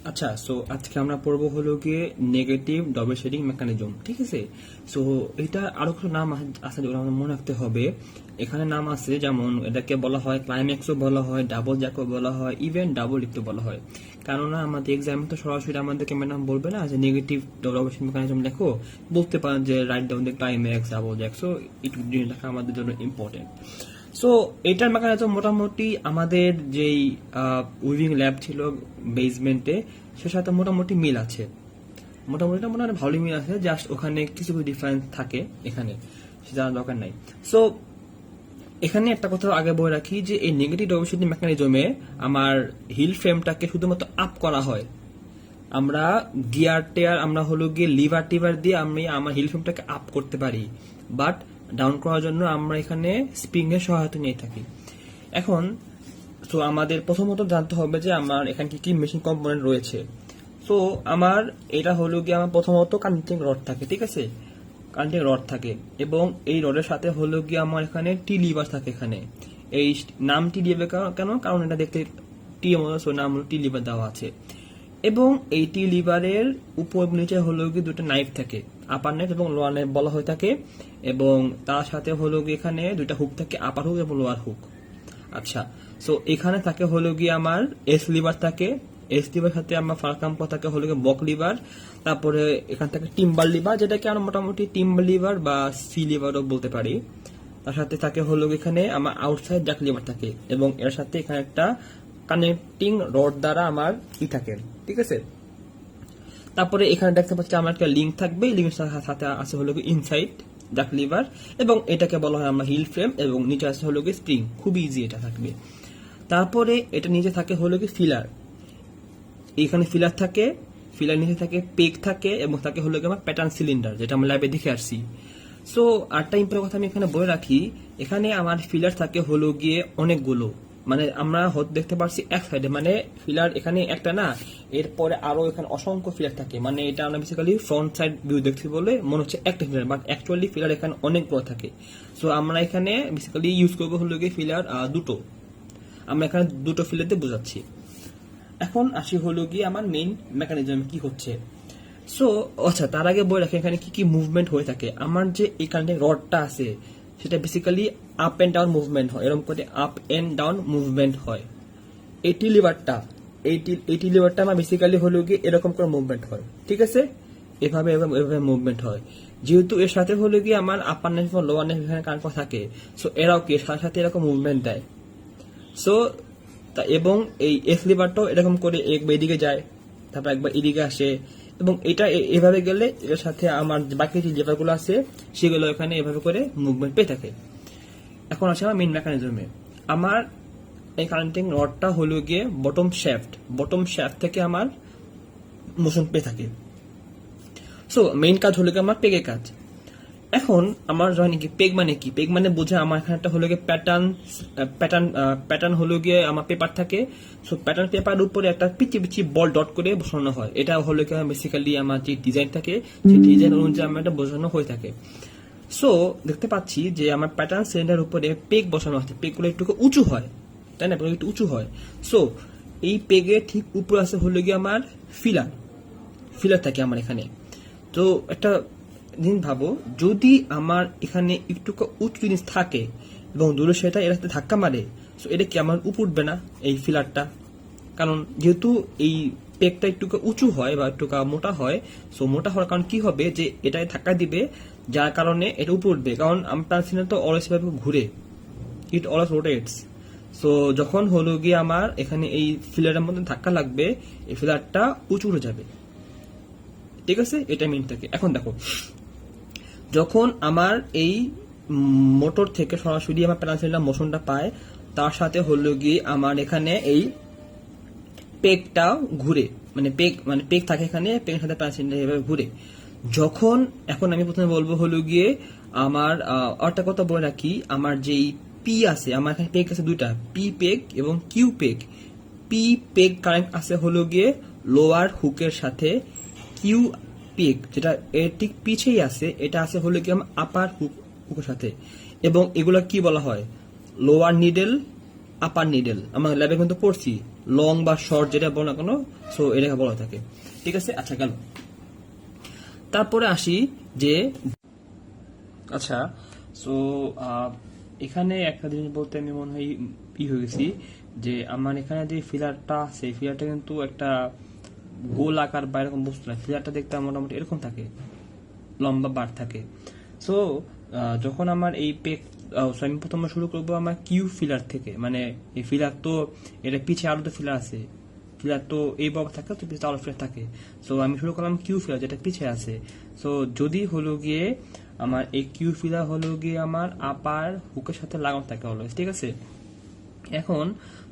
আচ্ছা, সো আজকে আমরা পড়বো হলো গিয়ে নেগেটিভ ডবল শেডিং মেকানিজম, ঠিক আছে। সো এটা আরো কিছু নাম আছে যেগুলো আমাদের মনে রাখতে হবে। এখানে নাম আছে, যেমন এটাকে বলা হয় ক্লাইম্যাক্সও বলা হয়, ডাবল জ্যাকও বলা হয়, ইভেন ডাবল লিফটও বলা হয়। কেননা আমাদের এক্সামে তো সরাসরি আমাদেরকে ম্যাডাম বলবে না যে নেগেটিভ ডবল শেডিং মেকানিজম লেখো, বলতে পারেন যে write down the climax, double Jack. So একটু জিনিস লেখা আমাদের জন্য ইম্পর্টেন্ট। সো এটার মেকানিজম মোটামুটি আমাদের যেই উইভিং ল্যাব ছিল বেসমেন্টে, সে সাথে মোটামুটি মিল আছে। মোটামুটি ভালোই মিল আছে, জাস্ট ওখানে কিছু কিছু ডিফারেন্স থাকে, এখানে সেটা দরকার নাই। সো এখানে একটা কথা আগে বলে রাখি যে এই নেগেটিভ ডবল মেকানিজমে আমার হিল ফ্রেমটাকে শুধুমাত্র আপ করা হয়। আমরা গিয়ার টেয়ার, আমরা হলো গিয়ে লিভার টিভার দিয়ে আমি আমার হিল ফ্রেমটাকে আপ করতে পারি, বাট ডাউন করার জন্য আমরা এখানে স্প্রিং এর সহায়তা নিয়ে থাকি। এখন তো আমাদের প্রথমত জানতে হবে যে আমার এখানে কি কি মেশিন কম্পোনেন্ট রয়েছে। তো আমার এটা হলো গিয়ে আমার প্রথমত কানেক্টিং রড থাকে, ঠিক আছে, কানেক্টিং রড থাকে, এবং এই রডের সাথে হলো গিয়ে আমার এখানে টি লিভার থাকে। এখানে এই নাম টি লিভার কেন, কারণ এটা দেখতে টি এর মতো, নাম হলো টি লিভার দেওয়া আছে। এবং এই টি লিভারের উপর নিচে হলো গিয়ে দুটো নাইফ থাকে, আপার নাইফ এবং লোয়ার নাইফ বলা হয়ে থাকে, এবং তার সাথে হলো গিয়ে এখানে দুইটা হুক থাকে, আপার হুক এবং লোয়ার হুক। আচ্ছা, সো এখানে থাকে হলো গিয়ে আমার এস লিভার থাকে, এস লিভার সাথে আমার ফারকাম্প থাকে হলো গিয়ে বক লিভার, তারপরে এখান থেকে টিম্বার লিভার, যেটাকে আমরা মোটামুটি টিম্বার লিভার বা সি লিভারও বলতে পারি। তার সাথে থাকে হলো এখানে আমার আউটসাইড জ্যাক লিভার থাকে, এবং এর সাথে এখানে একটা কানেক্টিং রড দ্বারা আমার থাকে, ঠিক আছে। তারপরে এখানে দেখতে পাচ্ছি আমার একটা লিঙ্ক থাকবে, লিঙ্কের সাথে আছে হলো ইনসাইড জ্যাক লিভার, এবং এটাকে বলা হয় আমরা হিল ফ্রেম, এবং নিচে আছে হলো স্প্রিং, খুবই ইজি এটা থাকবে। তারপরে এটা নিচে থাকে হলো ফিলার, এখানে ফিলার থাকে, ফিলার নিচে থাকে পেগ থাকে, এবং থাকে হলো আমার প্যাটার্ন সিলিন্ডার, যেটা আমরা ল্যাবে দেখে আসছি। সো আরেকটা ইম্পর্টেন্ট কথা আমি এখানে বলে রাখি, এখানে আমার ফিলার থাকে হলো গিয়ে অনেকগুলো, মানে আমরা দেখতে পাচ্ছি এক সাইডে, মানে ফিলার এখানে একটা না, এরপরে আরো এখানে অসংখ্য ফিলার থাকে, মানে এটা আমরা বেসিক্যালি ফ্রন্ট সাইড ভিউ দেখছি বলে মনে হচ্ছে একটা ফিলার, বাট অ্যাকচুয়ালি ফিলার এখানে অনেকগুলো থাকে। সো আমরা এখানে বেসিক্যালি ইউজ করবো হলো গিয়ে ফিলার দুটো, আমরা এখানে দুটো ফিলার দিয়ে বোঝাচ্ছি। এখন আসি হলো গিয়ে আমার মেইন মেকানিজম কি হচ্ছে। সো আচ্ছা, তার আগে বলে রাখি এখানে কি কি মুভমেন্ট হয়ে থাকে। আমার যে এখানে রডটা আছে সেটা basically up and down movement হয়, এরকম করে আপ এন্ড ডাউন মুভমেন্ট হয়। এইটি লিভারটা আমার বেসিক্যালি হলো গিয়ে এরকম করে মুভমেন্ট হয়, ঠিক আছে, এভাবে এভাবে মুভমেন্ট হয়। যেহেতু এর সাথে হলো গিয়ে আমার আপার নাইফ এবং লোয়ার নাইফ এখানে কানেক্ট থাকে, সো এরাও কি সাথে সাথে এরকম মুভমেন্ট দেয়। সো এবং এই এস লিভারটাও এরকম করে একবার এদিকে যায়, তারপর একবার এদিকে আসে, এবং এটা এভাবে গেলে এর সাথে আমার বাকি যে লিভারগুলো আছে সেগুলো এখানে এভাবে করে মুভমেন্ট পেয়ে থাকে। এখন আসে আমার মেইন মেকানিজমে। আমার এই কানেক্টিং রডটা হলো গিয়ে বটম শ্যাফট থেকে আমার মোশন পেয়ে থাকে। সো মেইন কাজ হলো গিয়ে আমার পেগের কাজ। এখন আমার জানি কি পেগ মানে কি, পেগ মানে বোঝা আমার এখানে একটা হলো গিয়ে প্যাটার্ন হলো গিয়ে আমার পেপার থাকে। সো প্যাটার্ন পেপার উপরে একটা পিচি পিচি বল ডট করে বসানো হয়, এটা হলো গিয়ে বেসিক্যালি আমার যে ডিজাইন থাকে সেই ডিজাইন অনুযায়ী আমার এটা বোঝানো হয়ে থাকে। সো দেখতে পাচ্ছি যে আমার প্যাটার্ন সিলিন্ডার উপরে পেগ বসানো আছে, পেগগুলো একটু উঁচু হয়, তাই না, একটু উঁচু হয়। সো এই পেগের ঠিক উপরে আছে হলো গিয়ে আমার ফিলার থাকে আমার এখানে। তো একটা দিন ভাবো, যদি আমার এখানে একটু উঁচু জিনিস থাকে এবং দূরে সেটা এর সাথে ধাক্কা মারে, সো এটা কি আমার উপর উঠবে না এই ফিলারটা, কারণ যেহেতু এই পেগটা একটু উঁচু হয় বা একটু মোটা হয়। সো মোটা হওয়ার কারণ কি হবে যে এটাই ধাক্কা দিবে, যার কারণে এটা উপর উঠবে, কারণ আমার সিলিন্ডার তো অলওয়েজ ভাবে ঘুরে, ইট অলওয়েজ রোটেটস। সো যখন হলো গিয়ে আমার এখানে এই ফিলারের মধ্যে ধাক্কা লাগবে, এই ফিলারটা উঁচু উঠে যাবে, ঠিক আছে, এটা মিন থাকে। এখন দেখো, যখন আমার এই মোটর থেকে সরাসরি আমার প্যানেল সিলিন্ডার মোশনটা পায়, তার সাথে হলো গিয়ে আমার এখানে এই পেগটাও ঘুরে, মানে পেগ থাকে এখানে, পেগের সাথে প্যানেল সিলিন্ডার এভাবে ঘুরে। যখন এখন আমি প্রথমে বলবো হলো গিয়ে আমার একটা কথা বলে রাখি, আমার যেই পি আছে, আমার এখানে পেগ আছে দুইটা, পি পেগ এবং Q peg. P peg connect আছে হলো গিয়ে লোয়ার হুকের সাথে, কিউ পেগ যেটা এর ঠিক পিছেই আছে এটা আছে হলো গিয়ে আপার হুকের সাথে, এবং এগুলো কি বলা হয়, লোয়ার নিডেল আপার নিডল, আমার ল্যাবে কিন্তু পড়ছি, লং বা শর্ট যেটা বলো না কেন, সো এটাকে বলা থাকে। ঠিক আছে, আচ্ছা গেল। তারপরে আসি যে, আচ্ছা সো এখানে একটা জিনিস বলতে আমি মনে হয় হয়ে গেছি, যে আমার এখানে যে ফিলারটা আছে, ফিলারটা কিন্তু একটা গোল আকার বা এরকম বস্তু না, ফিলারটা দেখতে মোটামুটি এরকম থাকে, লম্বা বার থাকে। সো যখন আমার এই পেক, আমি প্রথমে শুরু করবো আমার কিউ ফিলার থেকে, মানে এই ফিলার তো এটা পিছিয়ে আরো তো ফিলার আছে, ফিলার তো এই বরাবর থাকে, তো পিছিয়ে আরো ফিলার থাকে। সো আমি শুরু করলাম কিউ ফিলার যেটা পিছিয়ে আছে। সো যদি হলো গিয়ে আমার এই কিউ ফিলার হলো গিয়ে আমার আপার হুকের সাথে লাগানো থাকে হলো, ঠিক আছে। এখন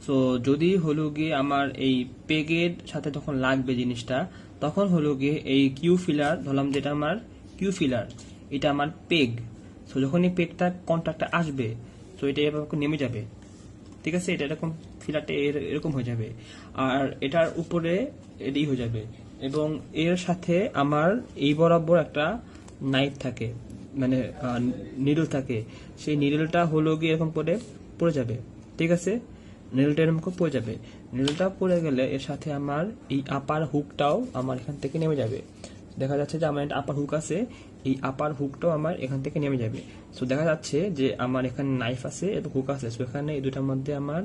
সো যদি হলো গিয়ে আমার এই পেগের সাথে যখন লাগবে জিনিসটা, তখন হলো গিয়ে এই কিউ ফিলার ধরলাম যেটা আমার কিউ ফিলার, এটা আমার পেগ। সো যখন এই পেগটা কন্ট্যাক্টে আসবে, সো এটা এভাবে নেমে যাবে, ঠিক আছে, এটা এরকম ফিলারটা এরকম হয়ে যাবে, আর এটার উপরে এটাই হয়ে যাবে, এবং এর সাথে আমার এই বরাবর একটা নাইফ থাকে, মানে নিডল থাকে, সেই নিডলটা হলো গিয়ে এরকম করে পড়ে যাবে, ঠিক আছে, নিডলটা এরকম করে পড়ে যাবে। নিডলটা পড়ে গেলে এর সাথে আমার এই আপার হুকটাও আমার এখান থেকে নেমে যাবে। দেখা যাচ্ছে যে আমার একটা আপার হুক আছে, এই আপার হুকটাও আমার এখান থেকে নেমে যাবে। সো দেখা যাচ্ছে যে আমার এখানে নাইফ আছে এবং হুক আছে, সো এখানে এই দুটার মধ্যে আমার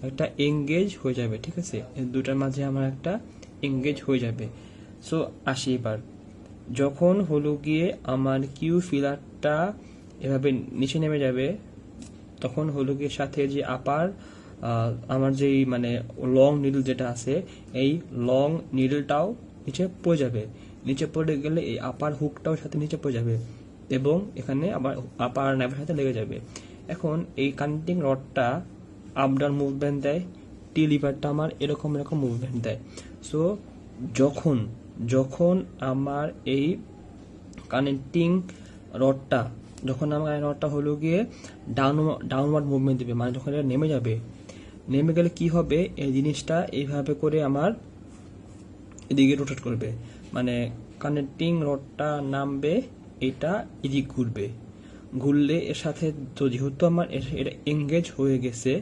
একটা এঙ্গেজ হয়ে যাবে, ঠিক আছে, এই দুটার মাঝে আমার একটা এঙ্গেজ হয়ে যাবে। সো আসি এবার, যখন হলো গিয়ে আমার কিউ ফিলারটা এভাবে নিচে নেমে যাবে, তখন হলো গিয়ে সাথে যে আপার আমার যেই মানে লং নিডল যেটা আছে, এই লং নিডলটাও নিচে পড়ে যাবে। নিচে পড়ে গেলে এই আপার হুকটাও সাথে নিচে পড়ে যাবে, এবং এখানে আবার আপার নাইফের সাথে লেগে যাবে। এখন এই কানেক্টিং রডটা আপ ডাউন মুভমেন্ট দেয়, টি লিভারটা আমার এরকম এরকম মুভমেন্ট দেয়। সো যখন যখন আমার এই কানেক্টিং রডটা, যখন আমার রডটা হলো গিয়ে ডাউনওয়ার্ড মুভমেন্ট দিবে, মানে যখন এটা নেমে যাবে, নেমে গেলে কি হবে, এই জিনিসটা এইভাবে করে আমার এদিকে রোটেট করবে, মানে কানেক্টিং রডটা নামবে, এটা এদিক ঘুরবে, ঘুরলে এর সাথে তো যেহেতু আমার এটা এঙ্গেজ হয়ে গেছে,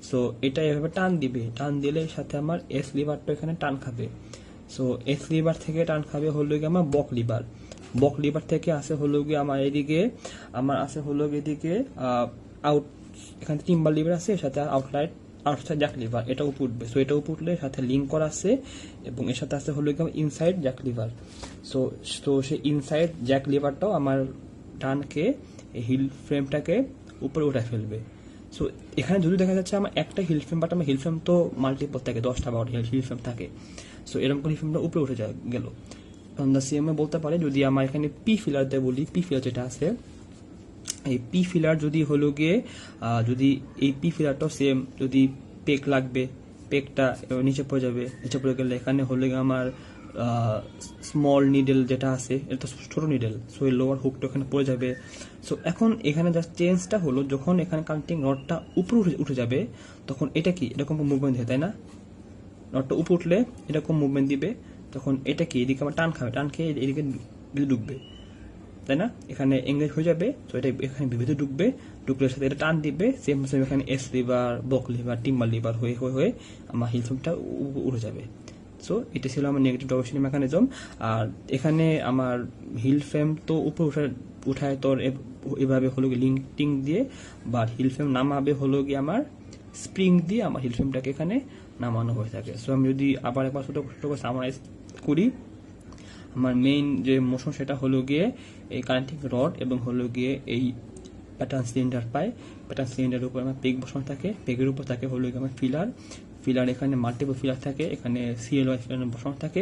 সো এটা এভাবে টান দিবে, টান দিলে এর সাথে আমার এস লিভারটা এখানে টান খাবে। সো এস লিভার থেকে টান খাবে হলো গিয়ে আমার বক লিভার, বক লিভার থেকে আসে হলো গিয়ে আমার এদিকে, আমার আছে হলো গিয়ে এদিকে আউট, এখানে টিম্বার লিভার আছে, এর সাথে আউটসাইড জ্যাক লিভার, এটাও উঠবে। সো এটাও উঠলে সাথে লিঙ্ক করা আছে, এবং এর সাথে আছে হলো গিয়ে ইনসাইড জ্যাক লিভার। সো তো সেই ইনসাইড জ্যাক লিভারটাও আমার টানকে হিল ফ্রেমটাকে উপরে উঠে ফেলবে। সো এখানে যদি দেখা যাচ্ছে আমার একটা হিল ফ্রেম, বাট আমার হিল ফ্রেম তো মাল্টিপল থাকে, 10টা 12টা হিল ফ্রেম থাকে। সো এরকম করে হিল ফ্রেমটা উপরে উঠে গেল। সিএমএ বলতে পারে যদি আমার এখানে পি ফিলার দিয়ে বলি, পি ফিলার যেটা আছে, এই পি ফিলার যদি হলো গিয়ে যদি এই পি ফিলারটাও সেম, যদি পেক লাগবে, পেকটা নিচে পড়ে যাবে, নিচে পড়ে গেলে এখানে হলো গিয়ে আমার স্মল নিডেল যেটা আছে, এটা ছোট নিডেল, সো এই লোয়ার হুকটা এখানে পড়ে যাবে। সো এখন এখানে জাস্ট চেঞ্জটা হলো, যখন এখানে কানেক্টিং রডটা উপরে উঠে যাবে, তখন এটা কি এরকম মুভমেন্ট হয়, তাই না, রডটা উপরে উঠলে এরকম মুভমেন্ট দিবে, তখন এটা কি এদিকে আমার টান খাবে, টান খেয়ে এদিকে ঢুকবে, তাই না, এখানে এঙ্গেজ হয়ে যাবে। তো এটা এখানে ভিতরে ঢুকবে, ঢুকলে সাথে এটা টান দিবে, সেম সেম এখানে এস লিভার, বক লিভার, টিম্বার লিভার হয়ে হয়ে হয়ে আমার হিল ফ্রেমটা উঠে যাবে। সো এটা ছিল আমার নেগেটিভ ডবল মেকানিজম। আর এখানে আমার হিল ফ্রেম তো উপরে উঠায় তোর এভাবে হলো গিয়ে লিঙ্কিং দিয়ে, বা হিল ফ্রেম নামাবে হলো গিয়ে আমার স্প্রিং দিয়ে আমার হিল ফ্রেমটাকে এখানে নামানো হয়ে থাকে। সো আমি যদি আবার একবার ছোট ছোট করে সামারাইজ করি, আমার মেইন যে মোশন সেটা হলো গিয়ে এই কানেক্টিং রড এবং হলো গিয়ে এই প্যাটার্ন সিলিন্ডার পায়, প্যাটার্ন সিলিন্ডারের উপর আমার পেগ বসানো থাকে, পেগের উপর থাকে হলো গিয়ে আমার ফিলার এখানে মাল্টিপল ফিলার থাকে, এখানে সিএলওয়াই ফিলার বসানো থাকে,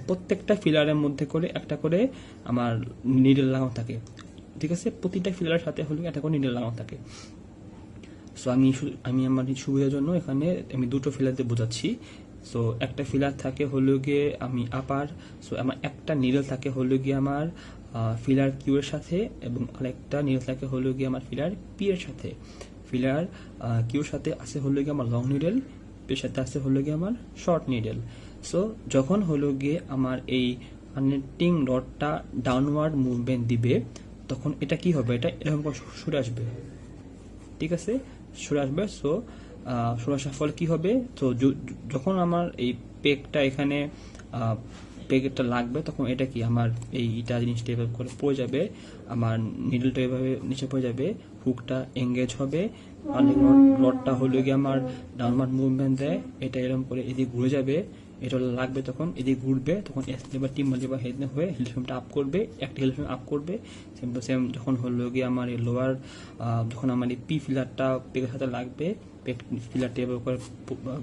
প্রত্যেকটা ফিলারের মধ্যে করে একটা করে আমার নিডল লাগানো থাকে, ঠিক আছে, প্রতিটা ফিলারের সাথে হলো একটা করে নিডল লাগানো থাকে। সো আমি আমার সুবিধার জন্য এখানে আমি দুটো ফিলার দিয়ে বোঝাচ্ছি। সো একটা ফিলার থাকে হলো গিয়ে আমি আপার, সো আমার একটা নিডল থাকে হলো গিয়ে আমার ফিলার কিউ এর সাথে, এবং আরেকটা নিডল থাকে হলো গিয়ে আমার ফিলার পি এর সাথে। ফিলার কিউর সাথে আছে হলো গিয়ে আমার লং নিডল, পি এর সাথে আছে হলো গিয়ে আমার শর্ট নিডল। সো যখন হলো গিয়ে আমার এই কানেক্টিং রডটা ডাউনওয়ার্ড মুভমেন্ট দিবে, তখন এটা কি হবে, এটা এরকম সরে আসবে, ঠিক আছে, সরে আসবে। সো সরাসরি ফলে কি হবে, তো যখন আমার এই পেগটা এখানে পেগটা লাগবে, তখন এটা কি আমার এইটা জিনিসটা এভাবে করে পড়ে যাবে, আমার নিডলটা এভাবে নিচে পড়ে যাবে, হুকটা এঙ্গেজ হবে, আর রডটা হলো গিয়ে আমার ডাউনওয়ার্ড মুভমেন্ট দেয়, এটা এরকম করে এদিকে ঘুরে যাবে, এটা লাগবে, তখন এদিকে ঘুরবে, তখন S liver team liver head হয়ে হিল ফ্রেমটা আপ করবে, একটা হিল ফ্রেম আপ করবে, সেম টু সেম যখন হলো গিয়ে আমার এই লোয়ার, যখন আমার এই পি ফিলারটা পেগের সাথে লাগবে, ফিলারটা এভাবে করে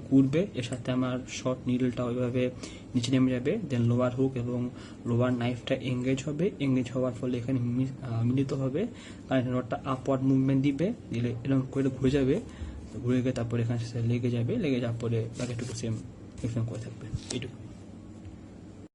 ঘুরবে, এর সাথে আমার শর্ট নিডলটা ওইভাবে নিচে নেমে যাবে, দেন লোয়ার হুক এবং লোয়ার নাইফটা এঙ্গেজ হবে, এঙ্গেজ হওয়ার ফলে এখানে মিলিত হবে, কারণ রডটা আপওয়ার্ড মুভমেন্ট দিবে, দিলে এরকম করে ঘুরে যাবে, ঘুরে গিয়ে তারপরে এখানে লেগে যাবে, লেগে যাওয়ার পরে বাকিটুকু সেম এরকম করে থাকবে, এইটুকু।